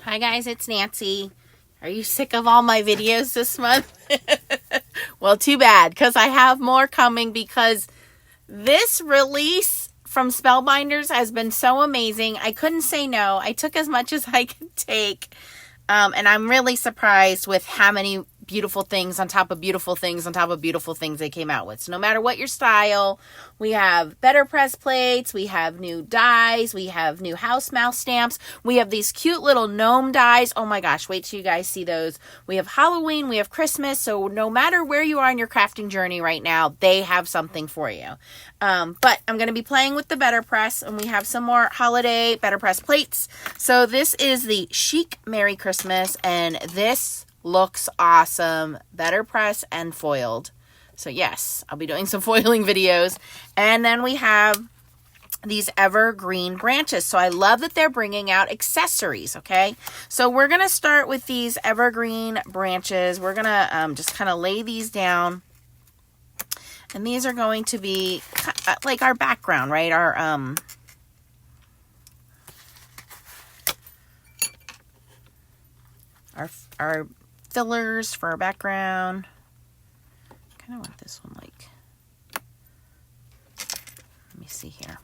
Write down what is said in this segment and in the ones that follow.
Hi guys, it's Nancy. Are you sick of all my videos this month? Well, too bad, because I have more coming, because this release from Spellbinders has been so amazing. I couldn't say no. I took as much as I could take. And I'm really surprised with how many beautiful things on top of beautiful things on top of beautiful things they came out with. So no matter what your style, we have Betterpress plates, we have new dies, we have new house mouse stamps, we have these cute little gnome dies. Oh my gosh, wait till you guys see those. We have Halloween, we have Christmas, so no matter where you are in your crafting journey right now, they have something for you. But I'm going to be playing with the Betterpress, and we have some more holiday Betterpress plates. So this is the Chic Merry Christmas, and this looks awesome. Betterpress and foiled. So yes, I'll be doing some foiling videos. And then we have these evergreen branches. So I love that they're bringing out accessories, okay? So we're going to start with these evergreen branches. We're going to just kind of lay these down. And these are going to be like our background, right? Our fillers for our background. Kind of want this one like, let me see here.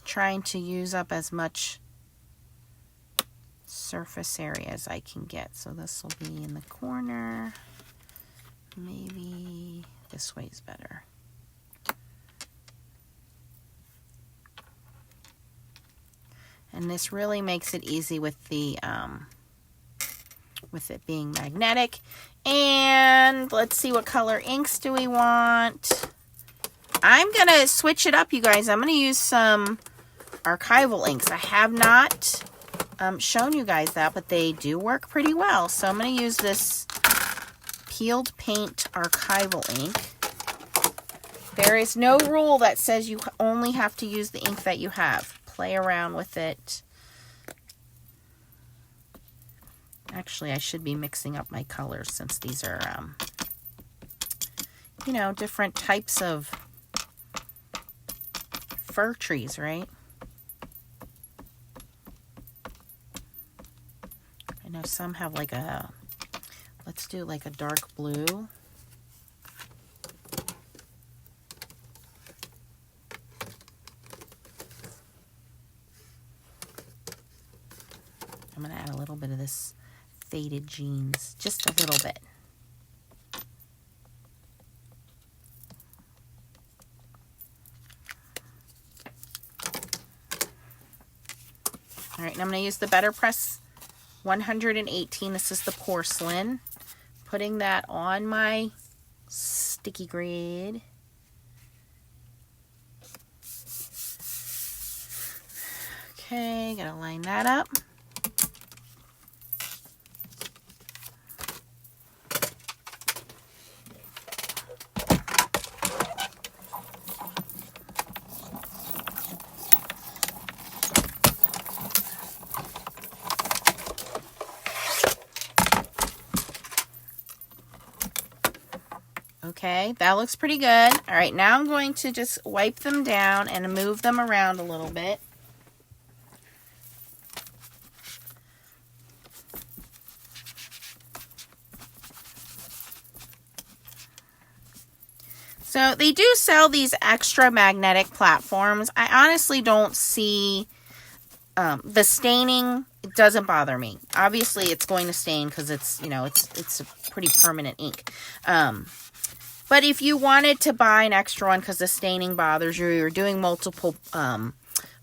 Trying to use up as much surface area as I can get. So this will be in the corner. Maybe this way is better. And this really makes it easy with the with it being magnetic. And let's see, what color inks do we want? I'm gonna switch it up, you guys. I'm gonna use some archival inks. I have not shown you guys that, but they do work pretty well. So I'm gonna use this peeled paint archival ink. There is no rule that says you only have to use the ink that you have. Play around with it. Actually, I should be mixing up my colors, since these are, you know, different types of fir trees, right? I know some have like a, let's do like a dark blue. I'm going to add a little bit of this faded jeans, just a little bit. All right, and I'm going to use the Betterpress 118. This is the porcelain. Putting that on my sticky grid. Okay, gotta line that up. Okay, that looks pretty good. All right, now I'm going to just wipe them down and move them around a little bit. So they do sell these extra magnetic platforms. I honestly don't see the staining. It doesn't bother me. Obviously, it's going to stain because it's, you know, it's a pretty permanent ink. But if you wanted to buy an extra one because the staining bothers you, you're doing multiple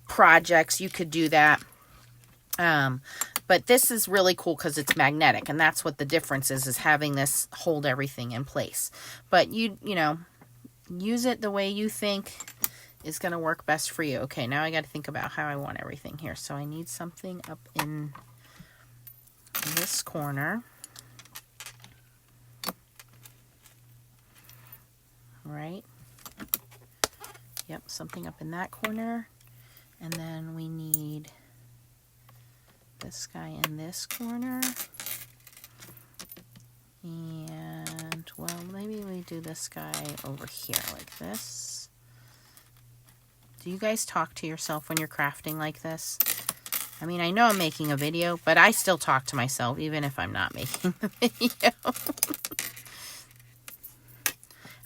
projects, you could do that. But this is really cool because it's magnetic, and that's what the difference is having this hold everything in place. But you know, use it the way you think is going to work best for you. Okay, now I got to think about how I want everything here. So I need something up in this corner. Right? Yep, something up in that corner. And then we need this guy in this corner. And, well, maybe we do this guy over here like this. Do you guys talk to yourself when you're crafting like this? I mean, I know I'm making a video, but I still talk to myself, even if I'm not making the video.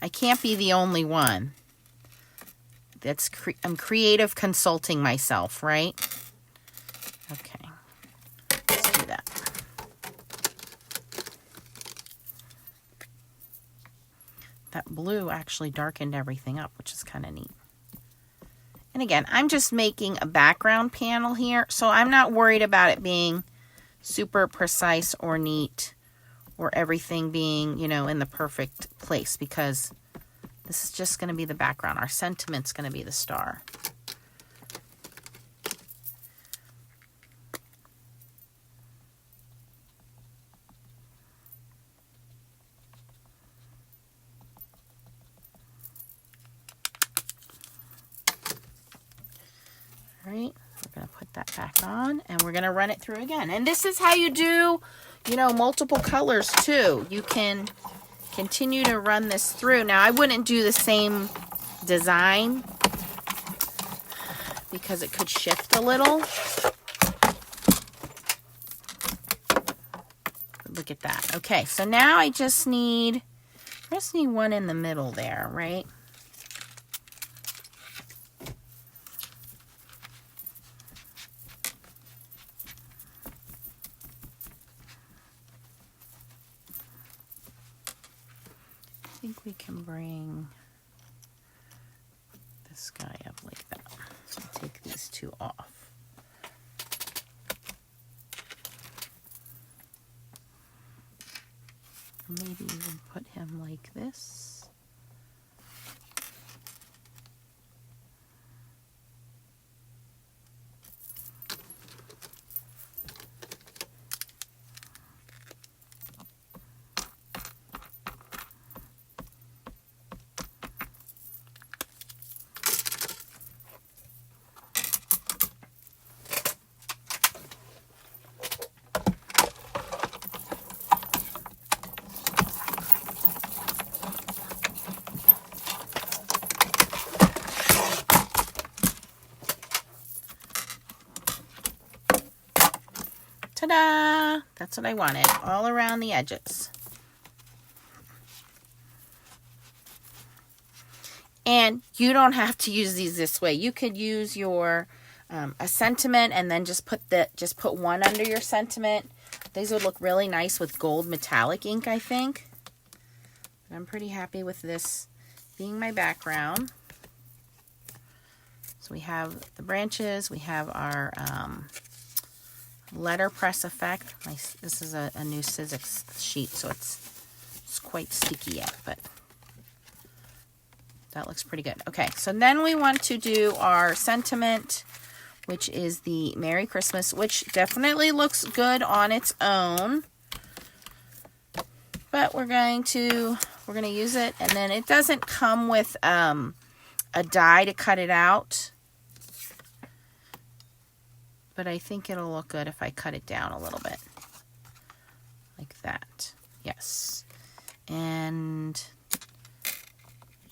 I can't be the only one. I'm creative consulting myself, right? Okay, let's do that. That blue actually darkened everything up, which is kind of neat. And again, I'm just making a background panel here, so I'm not worried about it being super precise or neat or everything being, you know, in the perfect place, because this is just going to be the background. Our sentiment's going to be the star. All right, we're going to put that back on, and we're going to run it through again. And this is how you do, you know, multiple colors too. You can continue to run this through. Now, I wouldn't do the same design because it could shift a little. Look at that. Okay, so now I just need one in the middle there, right? I think we can bring this guy up like that. I'll take these two off. Maybe even put him like this. Ta-da! That's what I wanted, all around the edges. And you don't have to use these this way. You could use your a sentiment and then just put one under your sentiment. These would look really nice with gold metallic ink, I think. But I'm pretty happy with this being my background. So we have the branches, we have our letterpress effect. This is a new Sizzix sheet, so it's quite sticky yet, but that looks pretty good. Okay, so then we want to do our sentiment, which is the Merry Christmas, which definitely looks good on its own. But we're going to use it, and then it doesn't come with a die to cut it out. But I think it'll look good if I cut it down a little bit. Like that. Yes. And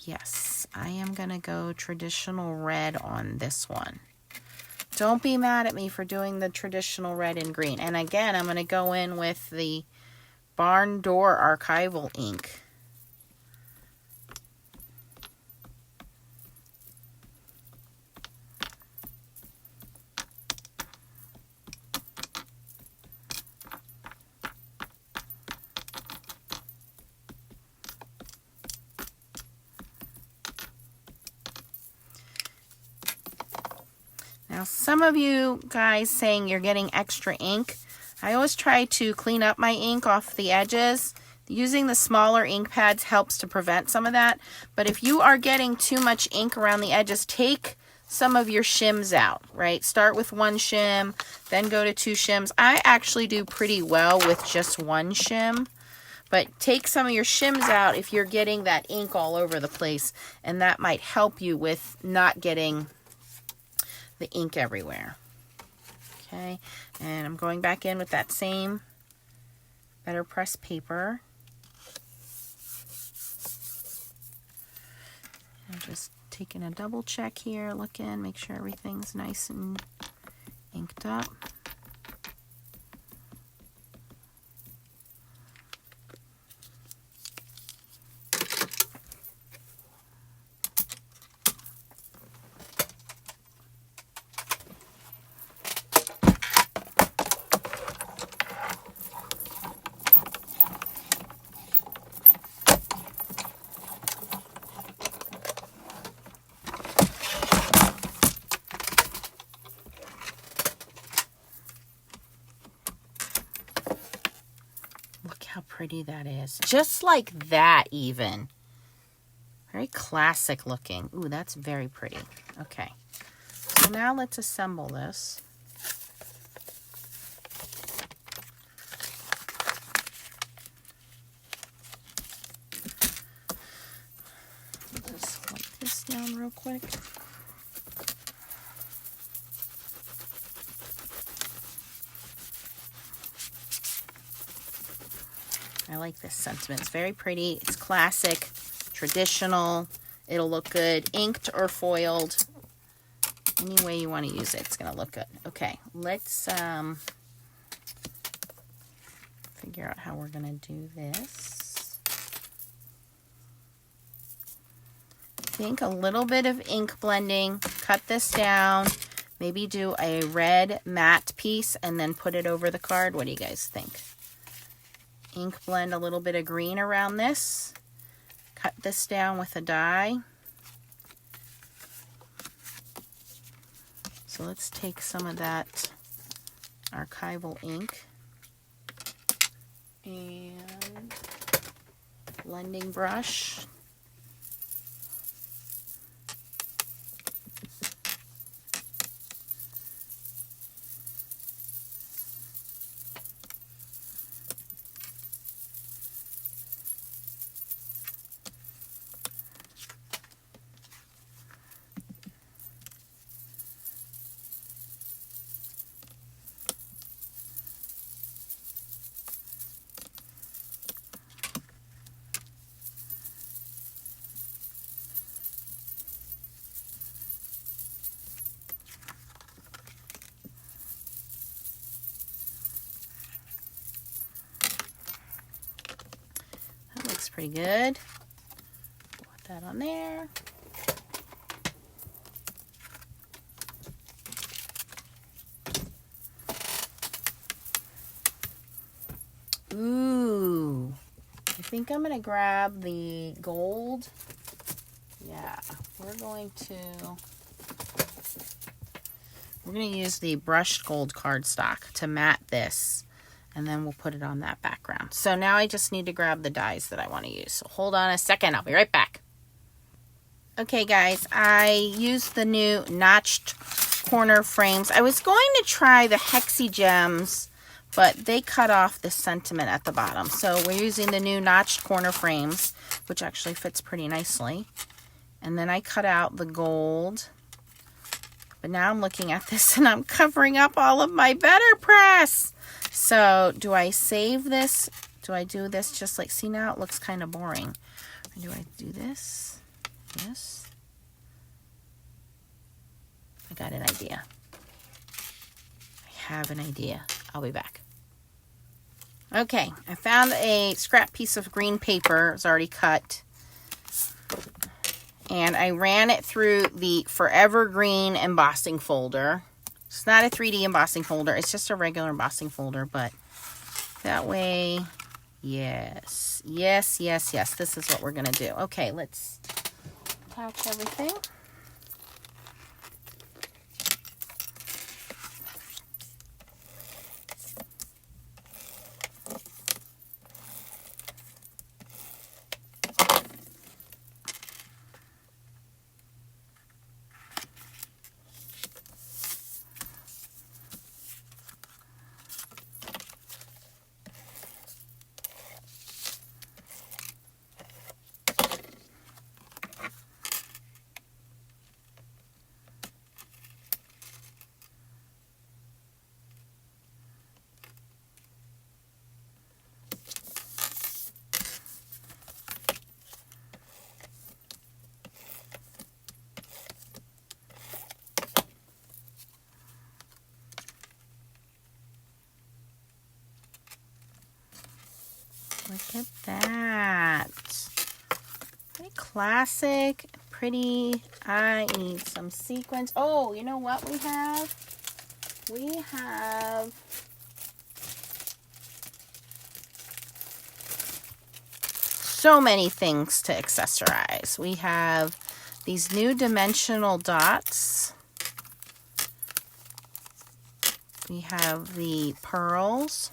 yes, I am going to go traditional red on this one. Don't be mad at me for doing the traditional red and green. And again, I'm going to go in with the Barn Door Archival ink. Now, some of you guys saying you're getting extra ink. I always try to clean up my ink off the edges. Using the smaller ink pads helps to prevent some of that. But if you are getting too much ink around the edges, take some of your shims out, right? Start with one shim, then go to two shims. I actually do pretty well with just one shim. But take some of your shims out if you're getting that ink all over the place. And that might help you with not getting the ink everywhere. Okay, and I'm going back in with that same Betterpress paper. I'm just taking a double check here, looking, make sure everything's nice and inked up. Look how pretty that is. Just like that even. Very classic looking. Ooh, that's very pretty. Okay. So now let's assemble this. Just wipe this down real quick. I like this sentiment. It's very pretty. It's classic, traditional. It'll look good, inked or foiled. Any way you want to use it, it's going to look good. Okay, let's figure out how we're going to do this. I think a little bit of ink blending. Cut this down. Maybe do a red matte piece and then put it over the card. What do you guys think? Ink blend a little bit of green around this. Cut this down with a die. So let's take some of that archival ink and blending brush. Pretty good. Put that on there. Ooh, I think I'm gonna grab the gold. Yeah, we're gonna use the brushed gold cardstock to matte this. And then we'll put it on that background. So now I just need to grab the dies that I want to use. So hold on a second. I'll be right back. Okay, guys. I used the new notched corner frames. I was going to try the Hexi Gems, but they cut off the sentiment at the bottom. So we're using the new notched corner frames, which actually fits pretty nicely. And then I cut out the gold. But now I'm looking at this and I'm covering up all of my Betterpress. So do I save this? Do I do this just like, see now it looks kind of boring. Or do I do this? Yes. I got an idea. I have an idea. I'll be back. Okay, I found a scrap piece of green paper. It's already cut. And I ran it through the Forever Green embossing folder. It's not a 3D embossing folder. It's just a regular embossing folder, but that way, yes. Yes, yes, yes. This is what we're going to do. Okay, let's attach everything. Look at that. Very classic, pretty. I need some sequins. Oh, you know what we have? We have so many things to accessorize. We have these new dimensional dots. We have the pearls.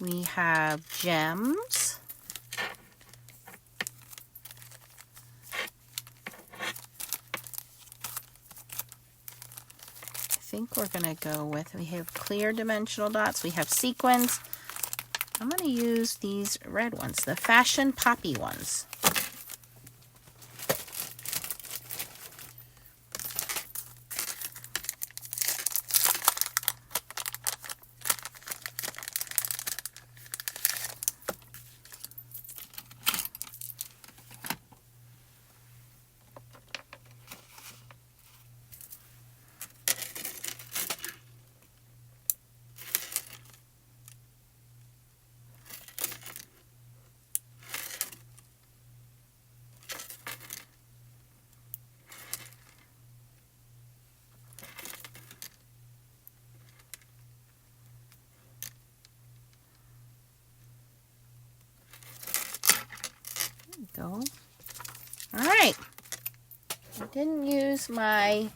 We have gems. I think we're going to go with, we have clear dimensional dots. We have sequins. I'm going to use these red ones, the Fashion Poppy ones. Go. All right. I didn't use my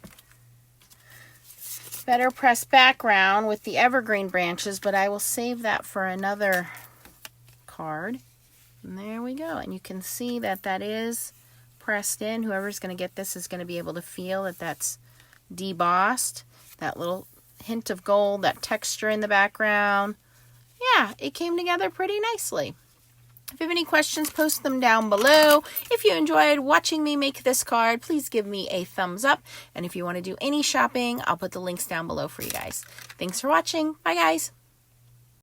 Betterpress background with the evergreen branches, but I will save that for another card. And there we go. And you can see that that is pressed in. Whoever's going to get this is going to be able to feel that that's debossed. That little hint of gold, that texture in the background. Yeah, it came together pretty nicely. If you have any questions, post them down below. If you enjoyed watching me make this card, please give me a thumbs up. And if you want to do any shopping, I'll put the links down below for you guys. Thanks for watching. Bye, guys.